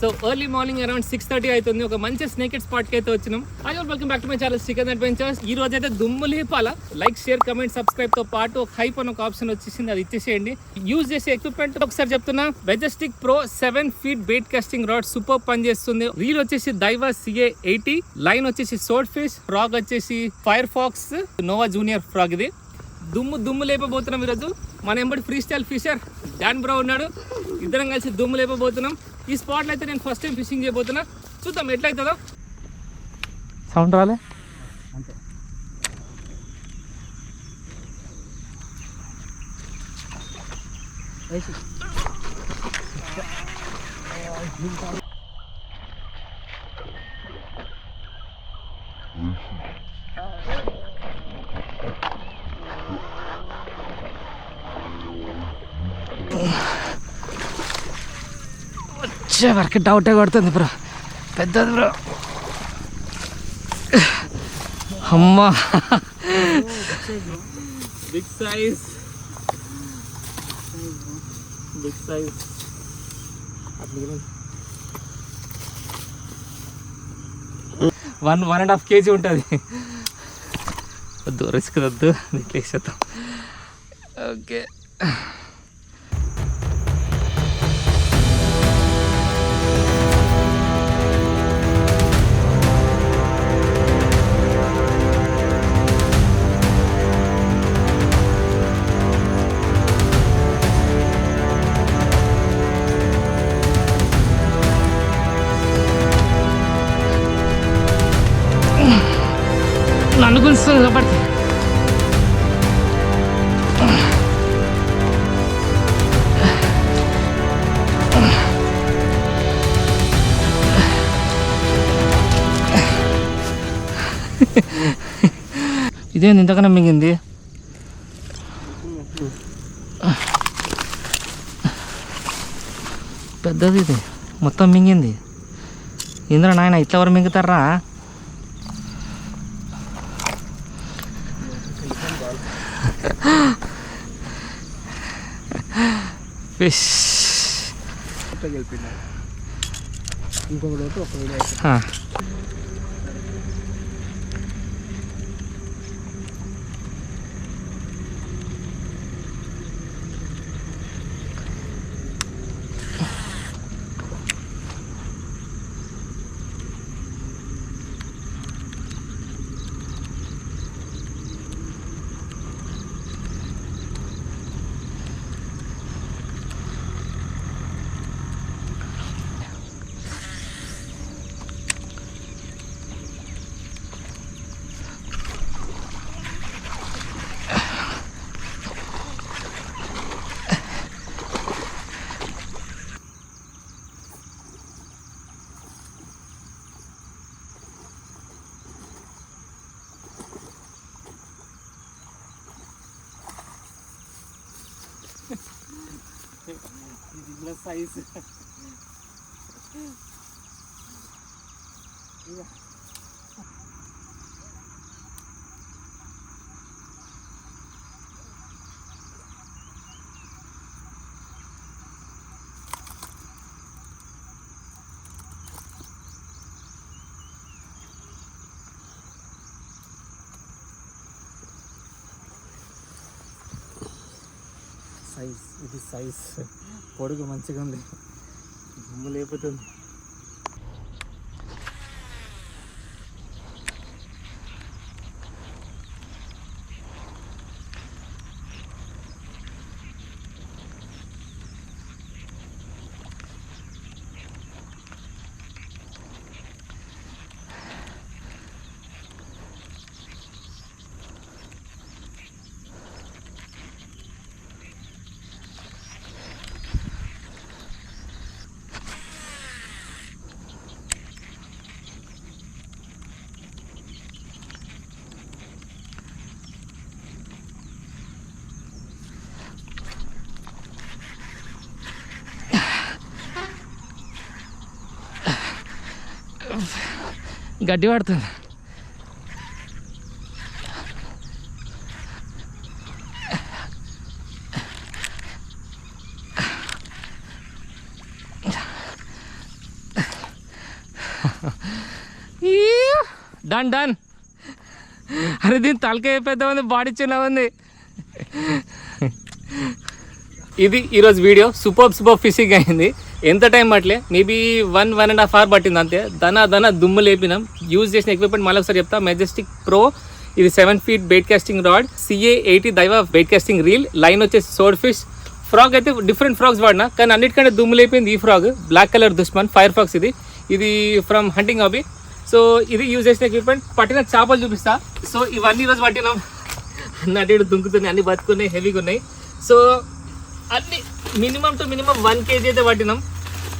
So early morning around 6:30 అవుతుంది. ఒక మంచి స్నేకెడ్ స్పాట్ కి అయితే వచ్చినాం. Welcome back to my channel chicken adventures. ఈ రోజు అయితే దుమ్ము లేపాల. లైక్, షేర్, కమెంట్, సబ్స్క్రైబ్ తో పాటు ఒక హైప్ అని ఒక ఆప్షన్ వచ్చేసింది, అది ఇచ్చేసేయండి. యూజ్ చేసే ఎక్విప్మెంట్ ఒకసారి చెప్తున్నా. Majestic pro 7 feet bait casting rod super పని చేస్తుంది. రీల్ వచ్చేసి దైవా CA80, లైన్ వచ్చేసి సోడ్ ఫిష్, ఫ్రాగ్ వచ్చేసి fire fox nova junior frog. ఇది దుమ్ము లేపబోతున్నాం ఈరోజు. మన ఎంబడి freestyle fisher don bro ఉన్నాడు. ఇద్దరం కలిసి దుమ్ము లేపబోతున్నాం. ఈ స్పాట్లో అయితే నేను ఫస్ట్ టైం ఫిషింగ్ చేయబోతున్నా. చూద్దాం ఎట్లయితుందో. సౌండ్ రాలే అంతే. వచ్చే వరకు డౌటే కొడుతుంది బ్రో, పెద్దది బ్రో. అమ్మా బిగ్ సైజ్ 1.5 kg ఉంటుంది. వద్దు, రిస్క్ వద్దు, వేసేద్దాం. ఓకే, నన్ను గుంస్తుంది కాబట్టి ఇదేంది ఇంతకన్నా మింగింది. పెద్దది ఇది, మొత్తం మింగింది. ఇంద్ర నాయన ఇట్లా ఎవరు మింగుతారా? ఫిష్ సైజ్ ఇది సైజ్ పొడుగు మంచిగా ఉంది, దుమ్ము లేపుతుంది. గడ్డి పడుతుంది. Done done. అరే దీని తలకాయ పెద్ద ఉంది, బాడీ చిన్న ఉంది. ఇది ఈరోజు వీడియో. సూపర్ ఫిషింగ్ అయింది. ఎంత టైం పట్టలే, మేబీ 1.5 hours పట్టింది అంతే. దన దుమ్ము లేపినాం. యూజ్ చేసిన ఎక్విప్మెంట్ మళ్ళీ ఒకసారి చెప్తా. మెజెస్టిక్ ప్రో, ఇది 7 feet bait casting rod, CA80 దైవ బెయిట్ కాస్టింగ్ రీల్, లైన్ వచ్చేసి సోడ్ ఫిష్. ఫ్రాగ్ అయితే డిఫరెంట్ ఫ్రాగ్స్ వాడినా, కానీ అన్నిటికంటే దుమ్ము లేపింది ఈ frog, black colour Dushman fire frogs. ఇది ఫ్రమ్ హంటింగ్ హాబీ. సో ఇది యూజ్ చేసిన ఎక్విప్మెంట్. పట్టిన చేపలు చూపిస్తా. సో ఇవన్నీ ఈరోజు పట్టినాం. అటు దుంకుతున్నాయి, అన్ని బతుకున్నాయి, హెవీగా ఉన్నాయి. సో అన్ని మినిమం టు మినిమం 1 kg అయితే పట్టినాం.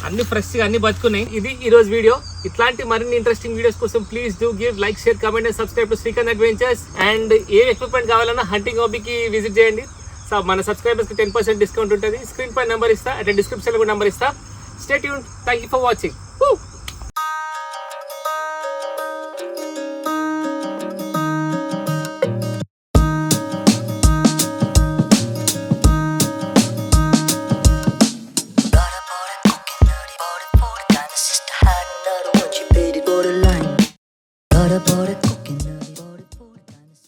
అన్ని ఫ్రెష్గా అన్ని బతుకున్నాయి. ఇది ఈరోజు వీడియో. ఇట్లాంటి మరిన్ని ఇంట్రెస్టింగ్ వీడియోస్ కోసం please do give like, share, comment and subscribe to Srikanth adventures. And A equipment కావాలన్నా హంటింగ్ హాబీకి విజిట్ చేయండి. సో మన సబ్స్క్రైబర్స్కి 10% డిస్కౌంట్ ఉంటుంది. స్క్రీన్ పై నెంబర్ ఇస్తా, అంటే డిస్క్రిప్షన్లో కూడా నెంబర్ ఇస్తా. Stay tuned. Thank you for watching.